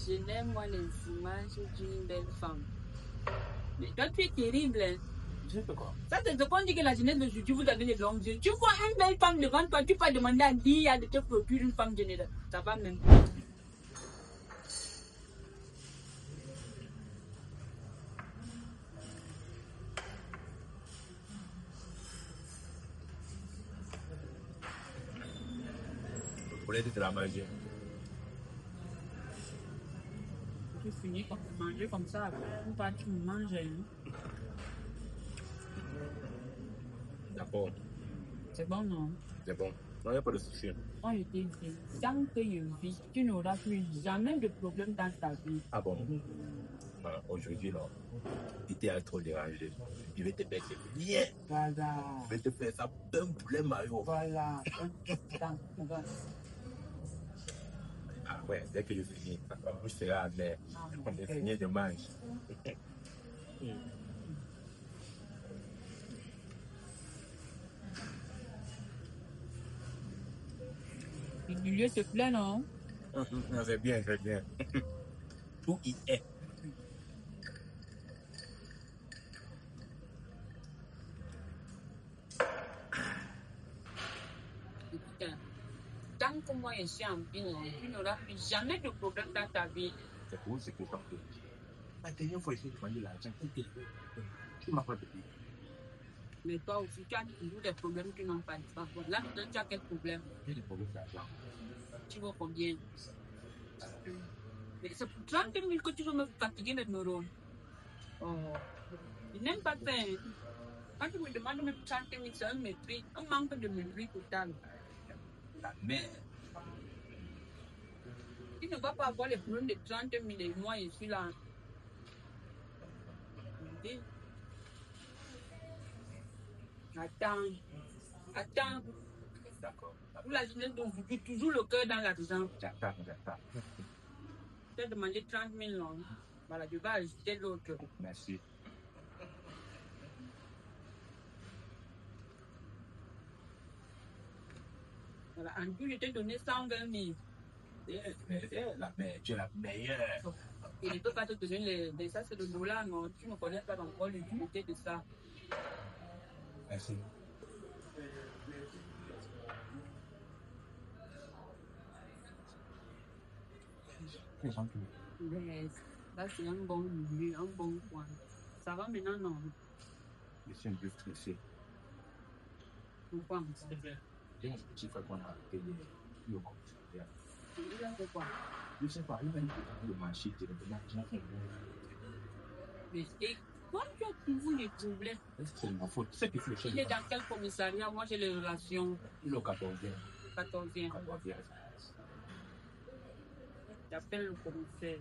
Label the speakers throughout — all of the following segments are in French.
Speaker 1: Je n'aime moi les images d'une belle femme. Mais toi, tu es terrible. Hein?
Speaker 2: Je fais quoi?
Speaker 1: Ça, c'est ce qu'on dit que la jeunesse d'aujourd'hui, vous avez les longs yeux. Tu vois une belle femme devant toi, tu peux demander à Dia de te procurer une femme généreuse. Ça va même.
Speaker 2: Pour l'aider de la magie.
Speaker 1: Tu finis par manger comme ça, ou pas tu manges.
Speaker 2: D'accord.
Speaker 1: C'est bon, non?
Speaker 2: C'est bon. Non, il n'y a pas de souci.
Speaker 1: Quand je t'ai dit, tant que je vis, tu n'auras plus jamais de problème dans ta vie.
Speaker 2: Ah bon? Voilà, aujourd'hui, là, tu t'es trop dérangé. Je vais te faire bien.
Speaker 1: Voilà.
Speaker 2: Je vais te faire ça d'un poulet maillot.
Speaker 1: Voilà.
Speaker 2: Ah ouais, dès que je finis, ma bouche sera amère. On est fini, je mange.
Speaker 1: Le milieu te plaît, non?
Speaker 2: C'est bien, c'est bien. Tout y est.
Speaker 1: Tant que moi je suis en vie, tu n'auras plus jamais de problème dans ta vie.
Speaker 2: C'est pour ce que je t'en prie. La dernière fois, j'ai demandé l'argent. Tu m'as pas payé.
Speaker 1: Mais toi aussi, tu as toujours des problèmes qui n'ont pas de sens. Là, tu as quel problème?
Speaker 2: J'ai des problèmes d'argent.
Speaker 1: Tu veux combien? Mais c'est pour 30 000 que tu veux me fatiguer les neurones. Oh, je n'aime pas ça. Quand tu me demandes même 30 000, c'est un mépris, un manque de mépris total.
Speaker 2: La mère.
Speaker 1: Tu ne vas pas avoir les problèmes de 30 000 et moi, je suis là. Attends.
Speaker 2: D'accord.
Speaker 1: Vous la jeunesse d'aujourd'hui, toujours le cœur dans l'argent.
Speaker 2: J'attends.
Speaker 1: Tu as demandé 30 000 non? Voilà, je vais ajouter l'autre.
Speaker 2: Merci.
Speaker 1: Voilà, en tout, je t'ai donné 120 000.
Speaker 2: La mère, tu es la meilleure.
Speaker 1: Il ne peut pas te donner ça, c'est le dollar, non? Tu ne connais pas encore l'utilité de ça.
Speaker 2: Merci.
Speaker 1: Mais là, c'est un bon milieu, un bon point. Ça va maintenant, non?
Speaker 2: Je suis un peu stressé.
Speaker 1: Pourquoi?
Speaker 2: J'ai un petit frère qu'on a payé le commissariat.
Speaker 1: Il a fait quoi?
Speaker 2: Je ne sais pas, il m'a dit que le marché était
Speaker 1: Mais toi, tu as toujours les problèmes.
Speaker 2: Est-ce que c'est de ma faute? C'est qu'il faut le
Speaker 1: Il est dans quel commissariat? Moi, j'ai les relations.
Speaker 2: Le 14e.
Speaker 1: 14e. J'appelle le commissaire.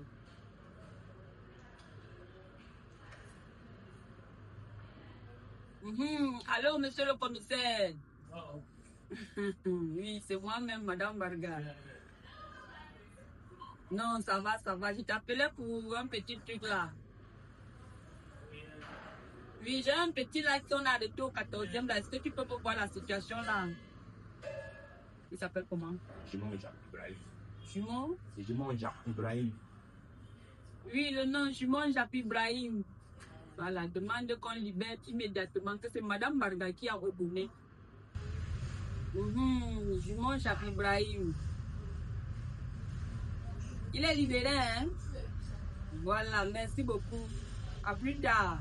Speaker 1: Allô, monsieur le commissaire. Oui, c'est moi-même, Madame Barga. Non, ça va. Je t'appelais pour un petit truc là. Oui, j'ai un petit là qu'on a arrêté au 14e là. Est-ce que tu peux voir la situation là? Il s'appelle comment?
Speaker 2: Jumon Jacques Ibrahim.
Speaker 1: Jumon?
Speaker 2: C'est Jumon Jacques Ibrahim.
Speaker 1: Oui, le nom Jumon Jacques Ibrahim. Voilà, demande qu'on libère immédiatement que c'est Madame Barga qui a redonné. Jumon Jacques Ibrahim. Il est libéré, hein? Voilà, merci beaucoup. À plus tard.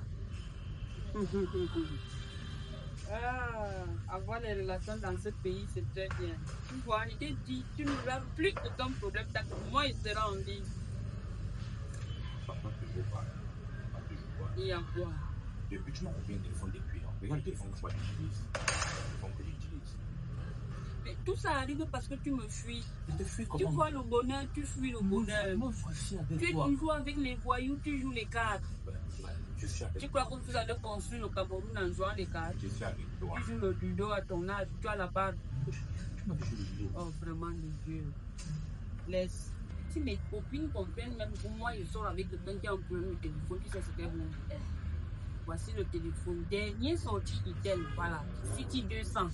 Speaker 1: Avoir les relations dans ce pays, c'est très bien. Tu vois, je t'ai dit, tu n'auras plus de ton problème. Moi, il sera en vie. Il y a quoi?
Speaker 2: Depuis, tu m'as envoyé un téléphone depuis. Regarde le téléphone que j'utilise.
Speaker 1: Mais tout ça arrive parce que tu me fuis.
Speaker 2: Je te fuis
Speaker 1: Tu
Speaker 2: comment?
Speaker 1: vois le bonheur, tu fuis le bonheur.
Speaker 2: Moi, je suis avec
Speaker 1: Tu es
Speaker 2: toi.
Speaker 1: toujours avec les voyous, tu joues les cartes.
Speaker 2: Je suis avec
Speaker 1: Tu crois que vous allez construire le Cameroun en jouant les cartes?
Speaker 2: Je suis avec toi.
Speaker 1: Tu joues le judo à ton âge, tu as la barre.
Speaker 2: Tu m'as touché le judo.
Speaker 1: Oh, vraiment, de Dieu. Laisse. Si mes copines comprennent, même pour moi, ils sont avec quelqu'un qui a un problème de téléphone, tu sais ce qu'elle veut. Voici le téléphone. Dernier sorti Itel, voilà. City 200.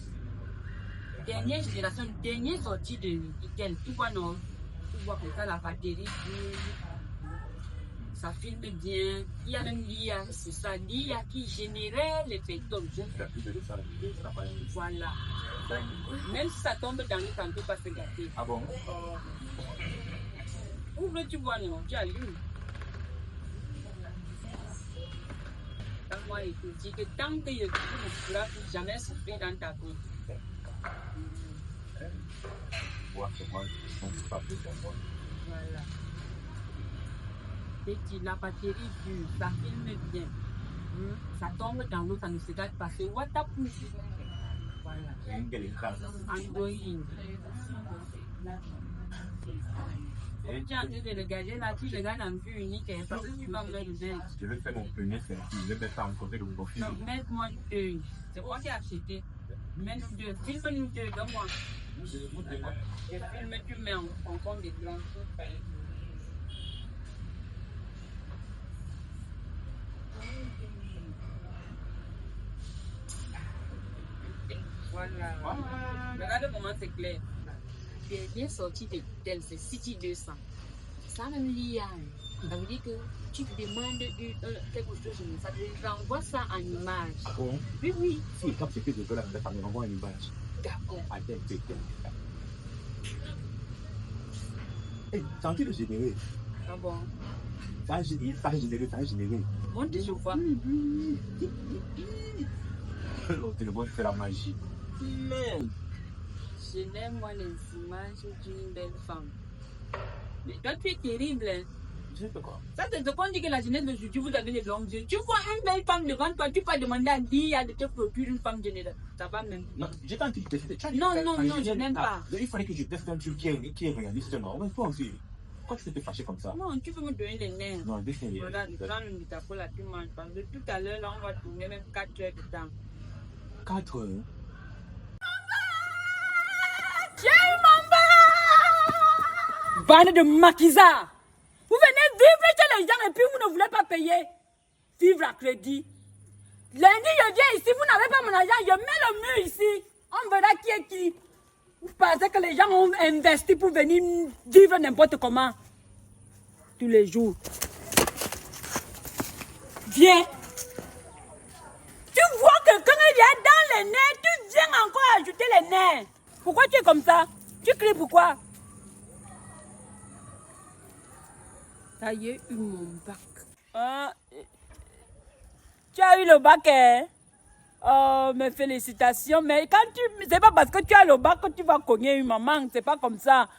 Speaker 1: Dernière génération, dernier sorti de Itel. Tu vois, non? Tu vois comme ça, la batterie dure. Ça filme bien. Il y a même l'IA, c'est ça, l'IA qui générait les pétoles. Voilà. Même si ça tombe dans le temps, tu ne peux pas se gâter.
Speaker 2: Ah bon?
Speaker 1: Ouvre, tu vois, non, tu allumes. Moi, il te dit que tant que tu ne pourras plus jamais souffrir dans ta vie.
Speaker 2: Moi, je ne suis pas plus pour moi.
Speaker 1: Voilà. Et puis la batterie dure, ça filme bien. Ça tombe dans l'eau, ça ne se gâte pas. C'est waterproof. Voilà. Android. Tu es en train de regarder là, tu regardes en vue unique, parce que tu vas me mettre dedans.
Speaker 2: Je vais faire mon premier selfie, je vais mettre ça en côté de mon profil.
Speaker 1: Non, mets-moi deux. C'est moi qui ai acheté. Mets-nous deux. Filme-nous deux, donne-moi. Je filme, tu mets en compte des blancs. Voilà. Regarde comment c'est clair. Tu es bien sorti de tel, c'est City 200. Ça même l'IA. Ça veut dire que tu demandes quelque chose, ça te renvoie ça en image.
Speaker 2: Ah bon?
Speaker 1: Oui, oui.
Speaker 2: Si, quand c'est fait de là, ça me renvoie une image.
Speaker 1: D'accord.
Speaker 2: Attends, c'est en train de générer.
Speaker 1: Ah bon?
Speaker 2: Ça a généré.
Speaker 1: Monte, je vois.
Speaker 2: Le téléphone fait la magie. Mais
Speaker 1: Je n'aime moi les images d'une belle femme. Mais toi, tu es terrible. Hein?
Speaker 2: je sais pas quoi.
Speaker 1: Ça, c'est ce qu'on dit que la jeunesse d'aujourd'hui, vous avez les longs yeux. Tu vois une belle femme devant toi, tu peux demander à l'IA de te produire une femme générale. Ça va même.
Speaker 2: Non, j'ai pas envie de tester.
Speaker 1: Non, je n'aime pas.
Speaker 2: Il fallait que je teste un truc qui est réaliste. Non, mais toi aussi. Pourquoi tu te fais fâcher comme ça?
Speaker 1: Non, tu peux me donner les nerfs.
Speaker 2: Non, dessin.
Speaker 1: Voilà, prends le métaphore là, tu manges. Parce que tout à l'heure, là, on va tourner même 4 heures de temps.
Speaker 2: 4 heures.
Speaker 1: Bande de maquisards! Vous venez vivre chez les gens et puis vous ne voulez pas payer. Vivre à crédit. Lundi, je viens ici, vous n'avez pas mon argent, je mets le mur ici. On verra qui est qui. Vous pensez que les gens ont investi pour venir vivre n'importe comment. Tous les jours. Viens. Tu vois que quand il y a dans les nerfs, tu viens encore ajouter les nerfs. Pourquoi tu es comme ça? Tu cries pourquoi? Ça y est, eu mon bac. Ah, tu as eu le bac, hein? Oh, mes félicitations. Mais quand c'est pas parce que tu as le bac que tu vas cogner une maman. C'est pas comme ça.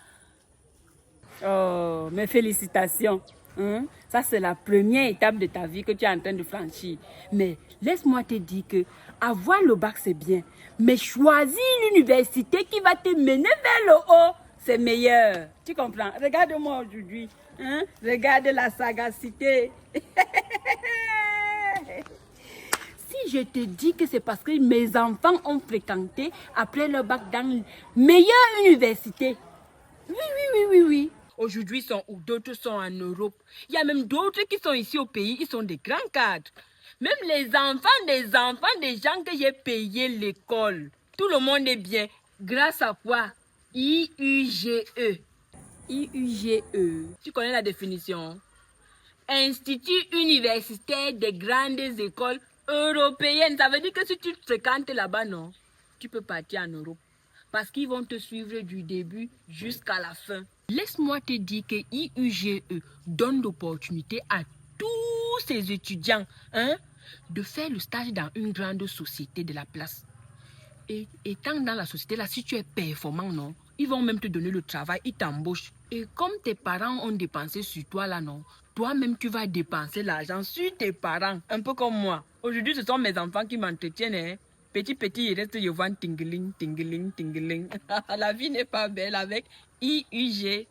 Speaker 1: Oh, mes félicitations. Hein? Ça, c'est la première étape de ta vie que tu es en train de franchir. Mais laisse-moi te dire que avoir le bac, c'est bien. Mais choisis l'université qui va te mener vers le haut, c'est meilleur. Tu comprends? Regarde-moi aujourd'hui. Hein? Regarde la sagacité. Si je te dis que c'est parce que mes enfants ont fréquenté après le bac dans une meilleure université. Oui. Aujourd'hui, ils sont où? D'autres sont en Europe. Il y a même d'autres qui sont ici au pays. Ils sont des grands cadres. Même les enfants des gens que j'ai payé l'école. Tout le monde est bien. Grâce à quoi? IUGE. IUGE. Tu connais la définition? Institut universitaire des grandes écoles européennes. Ça veut dire que si tu fréquentes là-bas, non, tu peux partir en Europe. Parce qu'ils vont te suivre du début jusqu'à la fin. Laisse-moi te dire que IUGE donne l'opportunité à tous ces étudiants de faire le stage dans une grande société de la place. Et étant dans la société là, si tu es performant, non, ils vont même te donner le travail, ils t'embauchent. Et comme tes parents ont dépensé sur toi là, non, toi-même tu vas dépenser l'argent sur tes parents, un peu comme moi. Aujourd'hui, ce sont mes enfants qui m'entretiennent. Hein. Petit, il reste Yovan tingling. La vie n'est pas belle avec IUGE.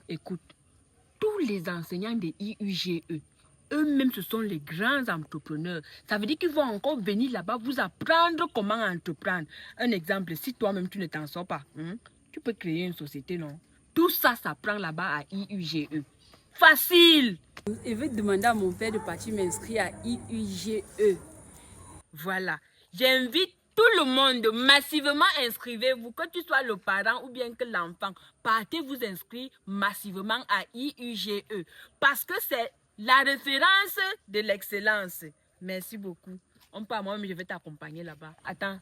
Speaker 1: Écoute, tous les enseignants de IUGE, eux-mêmes, ce sont les grands entrepreneurs. Ça veut dire qu'ils vont encore venir là-bas vous apprendre comment entreprendre. Un exemple, si toi-même tu ne t'en sors pas, tu peux créer une société, non? Tout ça s'apprend là-bas à IUGE. Facile! Je vais demander à mon père de partir m'inscrire à IUGE. Voilà. J'invite Tout le monde, massivement inscrivez-vous, que tu sois le parent ou bien que l'enfant. Partez vous inscrire massivement à IUGE parce que c'est la référence de l'excellence. Merci beaucoup. On part, moi, mais je vais t'accompagner là-bas. Attends,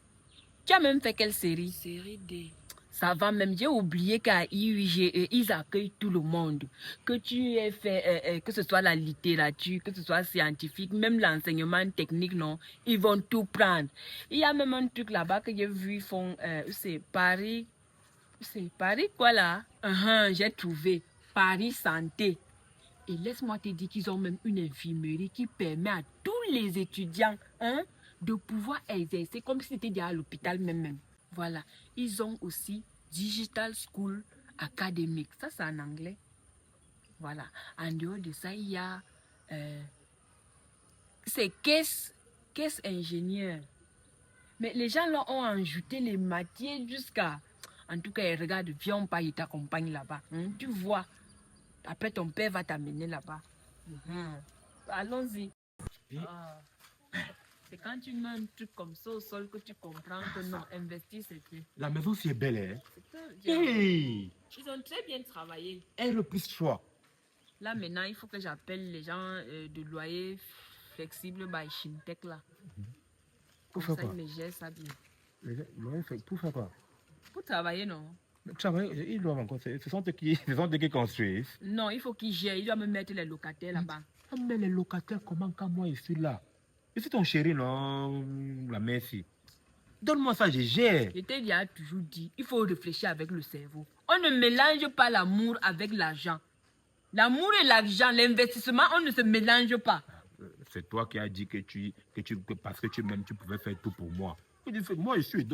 Speaker 1: tu as même fait quelle série? Série D. Ça va même, j'ai oublié qu'à IUGE, ils accueillent tout le monde. Que tu aies fait, que ce soit la littérature, que ce soit scientifique, même l'enseignement technique, non, ils vont tout prendre. Il y a même un truc là-bas que j'ai vu, ils font, c'est Paris quoi là? J'ai trouvé, Paris Santé. Et laisse-moi te dire qu'ils ont même une infirmerie qui permet à tous les étudiants de pouvoir exercer comme si c'était déjà à l'hôpital même. Voilà. Ils ont aussi Digital School Academic. Ça, c'est en anglais. Voilà. En dehors de ça, il y a... c'est caisse ingénieur. Mais les gens là ont ajouté les matières jusqu'à... En tout cas, regarde, viens, on part, il t'accompagne là-bas. Tu vois. Après, ton père va t'amener là-bas. Allons-y. C'est quand tu mets un truc comme ça au sol que tu comprends que non, investir c'est fait.
Speaker 2: La maison, c'est belle, hein?
Speaker 1: Hey! Ils ont très bien travaillé.
Speaker 2: Elle plus choix.
Speaker 1: Là, maintenant, il faut que j'appelle les gens de loyer flexible by Shimtech, là.
Speaker 2: Pour
Speaker 1: Comme
Speaker 2: faire
Speaker 1: ça,
Speaker 2: quoi?
Speaker 1: ils me gèrent ça bien.
Speaker 2: Pour faire quoi?
Speaker 1: Pour travailler, non?
Speaker 2: Ils doivent encore... Ce sont eux qui construisent.
Speaker 1: Non, il faut qu'ils gèrent. Ils doivent me mettre les locataires là-bas.
Speaker 2: Mais les locataires, comment quand moi je suis là? Je suis ton chéri, non? La merci. Donne-moi ça, je gère.
Speaker 1: Je t'ai déjà toujours dit, il faut réfléchir avec le cerveau. On ne mélange pas l'amour avec l'argent. L'amour et l'argent, l'investissement, on ne se mélange pas.
Speaker 2: C'est toi qui as dit que parce que tu m'aimes, tu pouvais faire tout pour moi. Moi, je suis...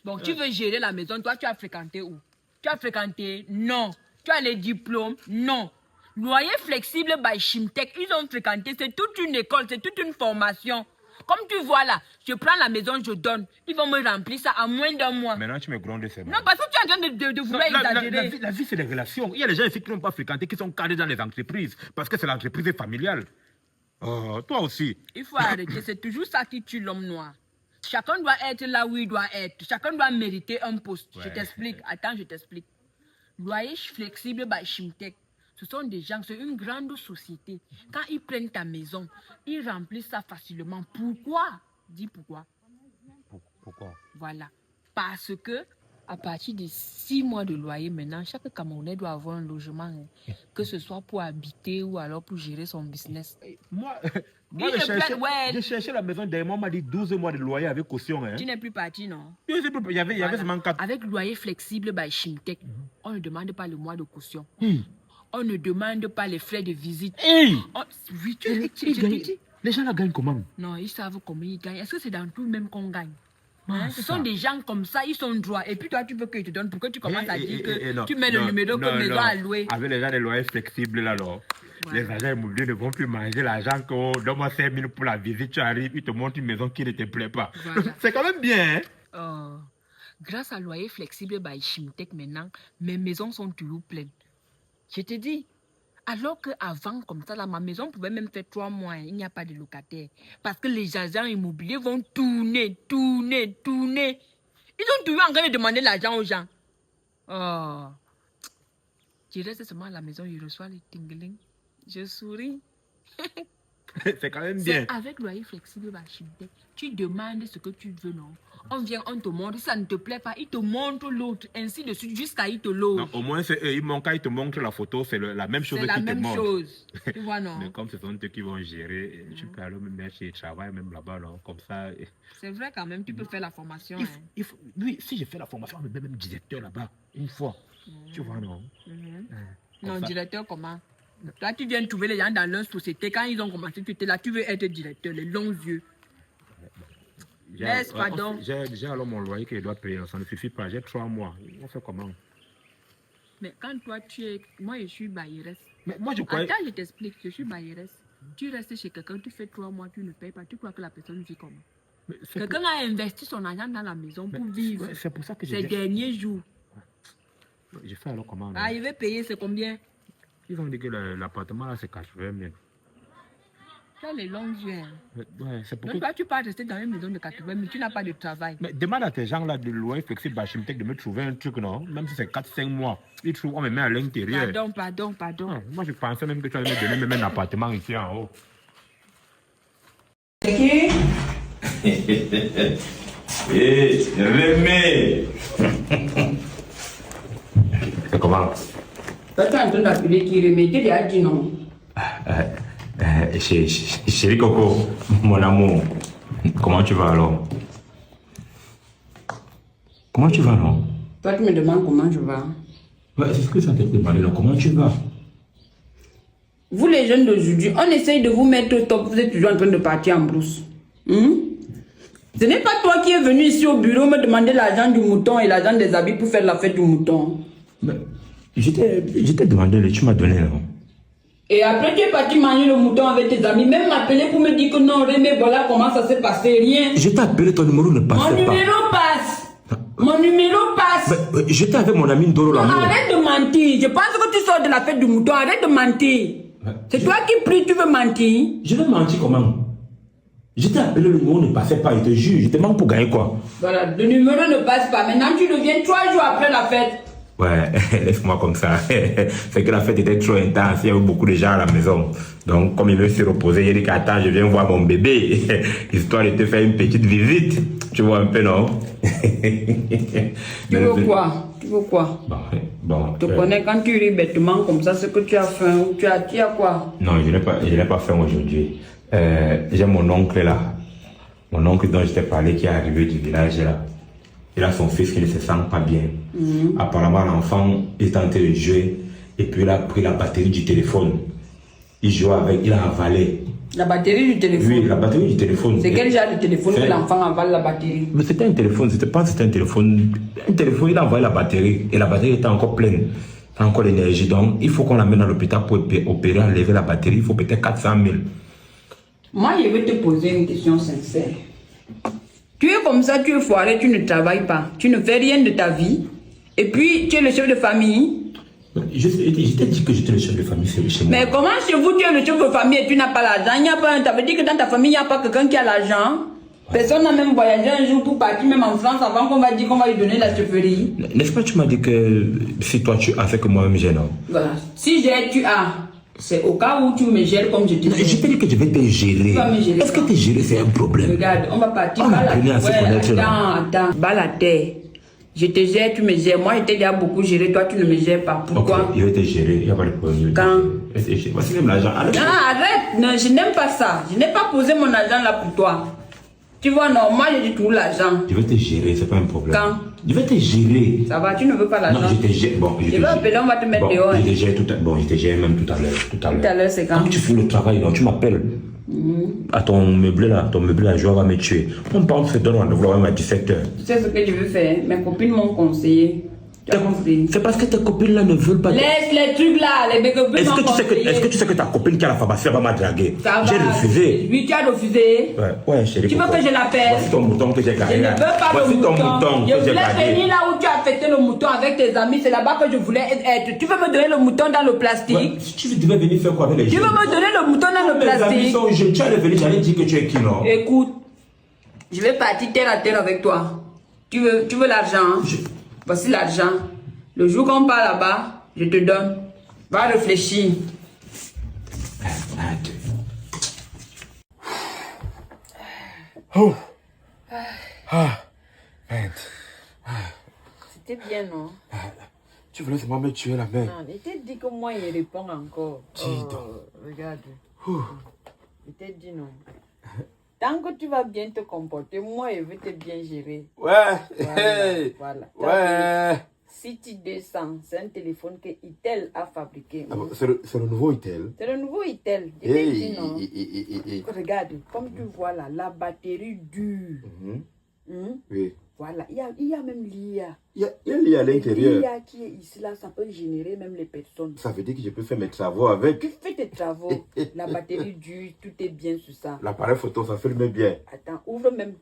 Speaker 1: Bon, tu veux gérer la maison, toi, tu as fréquenté où? Tu as fréquenté? Non. Tu as les diplômes? Non. Loyer flexible by Shimtech, ils ont fréquenté, c'est toute une école, c'est toute une formation. Comme tu vois là, je prends la maison, je donne. Ils vont me remplir ça en moins d'un mois.
Speaker 2: Maintenant, tu me grondes, c'est bon.
Speaker 1: Non, parce que tu es en train de vouloir exagérer.
Speaker 2: La vie, c'est des relations. Il y a des gens ici qui n'ont pas fréquenté, qui sont cadrés dans les entreprises. Parce que c'est l'entreprise familiale. Oh, toi aussi.
Speaker 1: Il faut arrêter, c'est toujours ça qui tue l'homme noir. Chacun doit être là où il doit être. Chacun doit mériter un poste. Ouais. Je t'explique. Attends, je t'explique. Loyer flexible by Shimtech. Ce sont des gens, c'est une grande société. Quand ils prennent ta maison, ils remplissent ça facilement. Pourquoi? Dis pourquoi.
Speaker 2: Pourquoi?
Speaker 1: Voilà. Parce que, à partir de 6 mois de loyer maintenant, chaque Camerounais doit avoir un logement. Que ce soit pour habiter ou alors pour gérer son business.
Speaker 2: Moi j'ai cherché la maison derrière moi, on m'a dit 12 mois de loyer avec caution. Hein.
Speaker 1: Tu n'es plus parti, non?
Speaker 2: Il y avait seulement 4.
Speaker 1: Avec loyer flexible by Shimtech, on ne demande pas le mois de caution. On ne demande pas les frais de visite. Oui,
Speaker 2: les gens la gagnent comment?
Speaker 1: Non, ils savent comment ils gagnent. Est-ce que c'est dans tout même qu'on gagne? Ce sont des gens comme ça, ils sont droits. Et puis toi, tu veux qu'ils te donnent. Pourquoi tu commences à dire que tu mets le numéro comme maison à louer?
Speaker 2: Avec les gens des loyers flexibles, là, alors, les agents immobiliers ne vont plus manger l'argent que donne-moi 5 000 pour la visite, tu arrives, ils te montrent une maison qui ne te plaît pas. Voilà. C'est quand même bien, hein?
Speaker 1: Grâce à loyer flexible by Shimtech maintenant, mes maisons sont toujours pleines. Je te dis, alors qu'avant, comme ça, là, ma maison pouvait même faire 3 mois, il n'y a pas de locataire. Parce que les agents immobiliers vont tourner. Ils ont toujours en train de demander l'argent aux gens. Je reste seulement à la maison, je reçois les tingling. Je souris.
Speaker 2: C'est quand même bien.
Speaker 1: Avec loyer flexible, tu demandes ce que tu veux, non? On vient, on te montre. Si ça ne te plaît pas, il te montre l'autre. Ainsi de suite, jusqu'à il te loge.
Speaker 2: Au moins, quand ils te montrent la photo, c'est la même chose qu'ils te montrent.
Speaker 1: C'est la même chose. Tu vois, non?
Speaker 2: Mais comme ce sont eux qui vont gérer, tu peux aller même chez le travail, même là-bas, comme ça.
Speaker 1: C'est vrai quand même, tu peux faire la formation.
Speaker 2: Oui, si j'ai fait la formation, on me met même directeur là-bas, une fois. Tu vois, non?
Speaker 1: Non, directeur comment? Là, tu viens trouver les gens dans leur société. Quand ils ont commencé, tu étais là, tu veux être directeur, les longs yeux. Laisse, pardon.
Speaker 2: J'ai alors mon loyer que je dois payer, ça ne suffit pas. J'ai 3 mois. On fait comment?
Speaker 1: Mais quand toi, tu es... Moi, je suis bailleresse.
Speaker 2: Mais moi, je crois...
Speaker 1: Attends, je t'explique. Je suis bailleresse. Tu restes chez quelqu'un, tu fais 3 mois, tu ne payes pas. Tu crois que la personne vit comment? Quelqu'un a investi son argent dans la maison pour vivre.
Speaker 2: C'est pour ça que
Speaker 1: ces derniers jours.
Speaker 2: Je fais alors comment?
Speaker 1: Ah, il veut payer, c'est combien?
Speaker 2: Ils ont dit que l'appartement là, c'est 80 000.
Speaker 1: Tu as les longues yeux.
Speaker 2: Ouais, c'est pourquoi.
Speaker 1: Donc, toi, tu peux rester dans une maison de 80 000, tu n'as pas de travail.
Speaker 2: Mais demande à tes gens là de louer Flexible Bachimtech de me trouver un truc, non? Même si c'est 4-5 mois. Ils trouvent, on me met à l'intérieur.
Speaker 1: Pardon.
Speaker 2: Moi, je pensais même que tu allais me donner même un appartement ici en haut.
Speaker 3: C'est qui? Rémé!
Speaker 2: C'est comment?
Speaker 1: Toi, tu es en train d'appeler qui Rémé, tu as dit non.
Speaker 2: Chérie Coco, mon amour, comment tu vas alors? Comment tu vas alors?
Speaker 1: Toi, tu me demandes comment je vais.
Speaker 2: C'est ce que ça t'a demandé, non? Comment tu vas?
Speaker 1: Vous les jeunes d'aujourd'hui, on essaye de vous mettre au top, vous êtes toujours en train de partir en brousse. Ce n'est pas toi qui es venu ici au bureau me demander l'argent du mouton et l'argent des habits pour faire la fête du mouton.
Speaker 2: Mais je t'ai demandé, tu m'as donné, non?
Speaker 1: Et après, tu es parti manger le mouton avec tes amis, même m'appeler pour me dire que non, Rémé, voilà comment ça s'est passé, rien.
Speaker 2: Je t'ai appelé, ton numéro ne passait pas.
Speaker 1: Mon numéro passe. Mon numéro passe.
Speaker 2: Mais, j'étais avec mon ami Ndolo
Speaker 1: Non,
Speaker 2: l'amour.
Speaker 1: arrête de mentir. Je pense que tu sors de la fête du mouton. Arrête de mentir. C'est toi qui prie, tu veux mentir.
Speaker 2: Je vais mentir comment? Je t'ai appelé, le numéro ne passait pas, je te jure. Je te demande pour gagner quoi?
Speaker 1: Voilà, le numéro ne passe pas. Maintenant, tu reviens 3 jours après la fête.
Speaker 2: Ouais, laisse-moi comme ça. C'est que la fête était trop intense, il y avait beaucoup de gens à la maison. Donc, comme il veut se reposer, il dit qu'attends, je viens voir mon bébé, histoire de te faire une petite visite. Tu vois un peu, non?
Speaker 1: Tu veux quoi?
Speaker 2: Bon.
Speaker 1: Tu connais quand tu ris bêtement comme ça, c'est que tu as faim ou tu as quoi?
Speaker 2: Non, je n'ai pas faim aujourd'hui. J'ai mon oncle là. Mon oncle dont je t'ai parlé qui est arrivé du village là. Il a son fils qui ne se sent pas bien. Apparemment, l'enfant est en train de jouer et puis il a pris la batterie du téléphone. Il joue avec, il a avalé.
Speaker 1: La batterie du téléphone?
Speaker 2: Oui, la batterie du téléphone.
Speaker 1: C'est quel genre de téléphone que l'enfant avale la batterie?
Speaker 2: Mais c'était un téléphone, c'était un téléphone. Un téléphone, il a envoyé la batterie et la batterie était encore pleine. Il a encore l'énergie. Donc, il faut qu'on l'amène à l'hôpital pour opérer, enlever la batterie. Il faut peut-être 400 000.
Speaker 1: Moi, je vais te poser une question sincère. Tu es comme ça, tu es foiré, tu ne travailles pas. Tu ne fais rien de ta vie. Et puis, tu es le chef de famille.
Speaker 2: Je t'ai dit que j'étais le chef de famille chez moi.
Speaker 1: Mais comment chez vous, tu es le chef de famille et tu n'as pas l'argent? Il n'y a pas un... Ça veut dire que dans ta famille, il n'y a pas quelqu'un qui a l'argent. Personne n'a même voyagé un jour pour partir, même en France, avant qu'on va dire qu'on va lui donner la chefferie.
Speaker 2: N'est-ce pas, tu m'as dit que si toi tu as fait que moi-même j'ai, non? Voilà.
Speaker 1: Si tu as... C'est au cas où tu me gères comme je te dis.
Speaker 2: Je t'ai dit que je vais te gérer. Est-ce que te gérer, c'est un problème?
Speaker 1: Regarde, on va partir. Attends. Bas la terre. Je te gère, tu me gères. Moi, je t'ai déjà beaucoup géré. Toi, tu ne me gères pas. Pourquoi?
Speaker 2: Ok, je vais te gérer. Il n'y a pas de problème.
Speaker 1: Quand?
Speaker 2: Voici même l'argent.
Speaker 1: Arrête. Non, je n'aime pas ça. Je n'ai pas posé mon argent là pour toi. Tu vois, non, moi, j'ai dit tout l'argent.
Speaker 2: Je vais te gérer, c'est pas un problème.
Speaker 1: Quand?
Speaker 2: Je vais te gérer.
Speaker 1: Ça va, tu ne veux pas l'argent?
Speaker 2: Non, je te gère. Bon,
Speaker 1: je vais appeler, on va te mettre dehors.
Speaker 2: Je te gère je te gère même tout à l'heure.
Speaker 1: Tout à l'heure, c'est quand?
Speaker 2: Quand tu fais le travail, donc, tu m'appelles. À ton meublé là, je vais me tuer. On parle, on se donne rendez-vous à 17h.
Speaker 1: Tu sais ce que je veux faire? Mes copines m'ont conseillé.
Speaker 2: C'est parce que tes copines là ne veulent pas.
Speaker 1: Laisse les trucs là, les copines m'ont conseillé.
Speaker 2: Est-ce que tu sais que ta copine qui a la pharmacie va m'a dragué? J'ai refusé.
Speaker 1: Oui, tu as refusé.
Speaker 2: Ouais, chérie.
Speaker 1: Tu veux que je l'appelle?
Speaker 2: Voici ton mouton que j'ai gagné.
Speaker 1: Je ne veux pas
Speaker 2: Voici
Speaker 1: le mouton.
Speaker 2: ton mouton
Speaker 1: Je
Speaker 2: que j'ai
Speaker 1: voulais
Speaker 2: gagné.
Speaker 1: venir là où tu as fêté le mouton avec tes amis. C'est là-bas que je voulais être. Tu veux me donner le mouton dans le plastique?
Speaker 2: Ouais, tu devais venir faire quoi avec les
Speaker 1: Tu
Speaker 2: jeunes?
Speaker 1: veux me donner le mouton dans le
Speaker 2: Mes amis
Speaker 1: plastique?
Speaker 2: sont jeunes. Tu allais venir, j'allais dire que tu es qui, non?
Speaker 1: Écoute, je vais partir terre à terre avec toi. Tu veux l'argent? Hein? Voici l'argent. Le jour qu'on part là-bas, je te donne. Va réfléchir.
Speaker 2: Oh.
Speaker 1: C'était bien, non?
Speaker 2: Tu voulais seulement me tuer la main.
Speaker 1: Non, il t'a dit que moi, il répond encore. Regarde. Il t'a dit non. Tant que tu vas bien te comporter, moi, je vais te bien gérer.
Speaker 2: Ouais.
Speaker 1: Voilà.
Speaker 2: Ouais.
Speaker 1: Si tu descends, c'est un téléphone que Itel a fabriqué.
Speaker 2: Ah bon, c'est le nouveau Itel.
Speaker 1: C'est le nouveau Itel. Il t'a dit non. Regarde, comme tu vois là, la batterie dure.
Speaker 2: Oui.
Speaker 1: Voilà, il y a même l'IA.
Speaker 2: Il y a l'IA à l'intérieur.
Speaker 1: L'IA qui est ici, là, ça peut générer même les personnes.
Speaker 2: Ça veut dire que je peux faire mes travaux avec.
Speaker 1: Tu fais tes travaux. La batterie dure, tout est bien sur ça.
Speaker 2: L'appareil photo, ça filme bien.
Speaker 1: Attends, ouvre même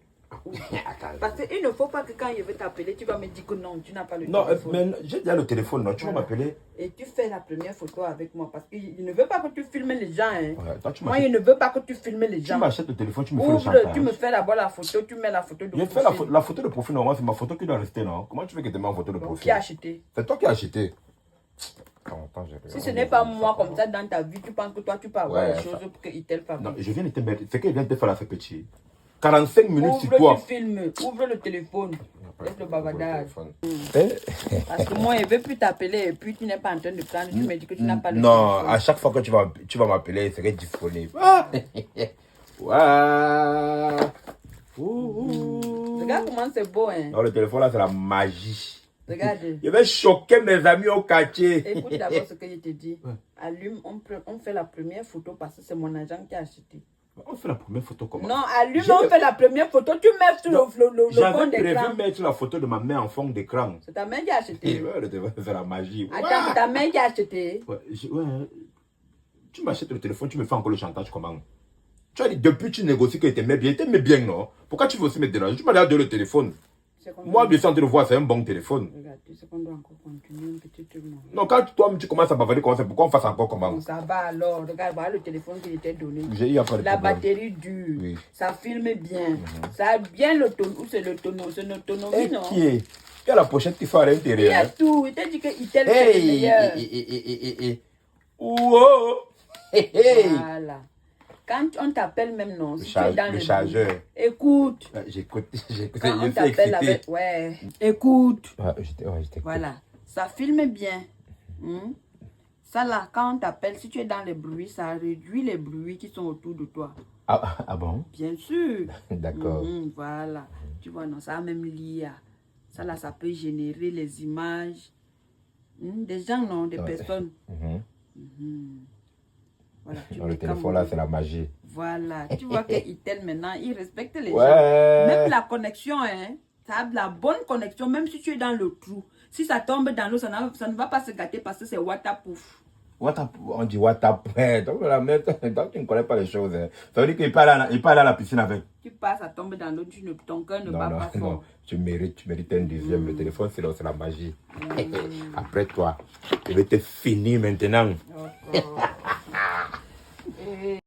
Speaker 1: Parce qu'il ne faut pas que quand je vais t'appeler, tu vas me dire que non, tu n'as pas le
Speaker 3: Non,
Speaker 1: téléphone.
Speaker 3: mais j'ai déjà le téléphone, non, tu vas m'appeler.
Speaker 1: Et tu fais la première photo avec moi parce qu'il ne veut pas que tu filmes les gens. Hein.
Speaker 3: Ouais, toi,
Speaker 1: Moi, il ne veut pas que tu filmes les gens.
Speaker 3: Tu m'achètes le téléphone, tu me fais le
Speaker 1: Ouvre,
Speaker 3: chantage.
Speaker 1: tu me fais d'abord la photo, tu mets la photo de
Speaker 3: J'ai
Speaker 1: profil.
Speaker 3: fait la photo de profil, normalement, c'est ma photo qui doit rester, non? Comment tu veux que tu mets en photo de profil?
Speaker 1: Qui a acheté?
Speaker 3: C'est toi qui as acheté.
Speaker 1: Si ce n'est pas moi comme ça dans ta vie, tu penses que toi tu peux avoir
Speaker 3: Ouais,
Speaker 1: les choses pour qu'il t'aille pas.
Speaker 3: Non, je viens de te mettre. C'est qu'il vient de te faire la fait petit. 45 minutes sur
Speaker 1: Ouvre
Speaker 3: toi.
Speaker 1: le film, ouvre le téléphone. Laisse le bavardage.
Speaker 3: Eh?
Speaker 1: Parce que moi, je ne veux plus t'appeler et puis tu n'es pas en train de prendre. Tu me dis que tu n'as pas le
Speaker 3: Non,
Speaker 1: téléphone.
Speaker 3: à chaque fois que tu vas m'appeler, il serait disponible. Ah! Ouais.
Speaker 1: Regarde comment c'est beau, hein.
Speaker 3: Non, le téléphone là, c'est la magie.
Speaker 1: Regarde.
Speaker 3: Je vais choquer mes amis au quartier.
Speaker 1: Écoute d'abord ce que je te dis. Allume, on fait la première photo parce que c'est mon agent qui a acheté.
Speaker 3: On fait la première photo comment?
Speaker 1: Non, allume, on fait la première photo. Tu mets sur le fond
Speaker 3: J'avais
Speaker 1: d'écran.
Speaker 3: prévu mettre la photo de ma mère en fond d'écran.
Speaker 1: C'est ta mère qui a acheté.
Speaker 3: Ouais, le téléphone, c'est la magie. Ouais.
Speaker 1: Attends, c'est ta mère qui a acheté.
Speaker 3: Ouais, tu m'achètes le téléphone, tu me fais encore le chantage comment? Tu as dit depuis tu négocies que tu t'aimais bien, non? Pourquoi tu veux aussi me déranger? Tu m'as déjà donné le téléphone. Moi, bien sûr, de le voir, c'est un bon téléphone.
Speaker 1: Regarde, tu sais qu'on doit encore continuer un petit truc.
Speaker 3: Non, quand toi, tu commences à bavarder comme ça, pourquoi on fasse encore comment?
Speaker 1: Bon, ça va alors. Regarde, voilà le téléphone que je t'ai donné.
Speaker 3: Il y a pas de
Speaker 1: La
Speaker 3: problème.
Speaker 1: batterie dure.
Speaker 3: Oui.
Speaker 1: Ça filme bien. Ça a bien l'autonomie. C'est l'autonomie. C'est l'autonomie,
Speaker 3: Et
Speaker 1: non?
Speaker 3: qui est? Il y a la pochette qui fait à
Speaker 1: Il y a
Speaker 3: l'intérieur.
Speaker 1: tout. Il t'a dit que Itel c'est le meilleur.
Speaker 3: Wow!
Speaker 1: Voilà. Quand on t'appelle même, non, si tu es dans
Speaker 3: Le chargeur.
Speaker 1: écoute.
Speaker 3: J'écoute.
Speaker 1: Quand on
Speaker 3: Je suis
Speaker 1: t'appelle avec...
Speaker 3: excité.
Speaker 1: Ouais. Écoute.
Speaker 3: Ouais, j'étais
Speaker 1: Voilà. Ça filme bien. Ça là, quand on t'appelle, si tu es dans les bruits, ça réduit les bruits qui sont autour de toi.
Speaker 3: Ah bon?
Speaker 1: Bien sûr.
Speaker 3: D'accord.
Speaker 1: Voilà. Tu vois, non, ça a même l'IA. Ça là, ça peut générer les images. Des gens, non, des personnes. Voilà, tu
Speaker 3: Le téléphone là, c'est la magie.
Speaker 1: Voilà. Tu vois que Itel maintenant, il respecte les gens.
Speaker 3: Ouais.
Speaker 1: Même la connexion, hein. Ça a de la bonne connexion, même si tu es dans le trou. Si ça tombe dans l'eau, ça ne va pas se gâter parce que c'est waterproof.
Speaker 3: On dit WhatsApp. Donc, tu ne connais pas les choses. Hein. Ça veut dire qu'il peut aller à la piscine avec.
Speaker 1: Tu passes, ça tombe dans l'eau, ton cœur ne bat pas fort.
Speaker 3: Non. Tu mérites un deuxième. Le téléphone, c'est la magie. Après toi, je vais te finir maintenant.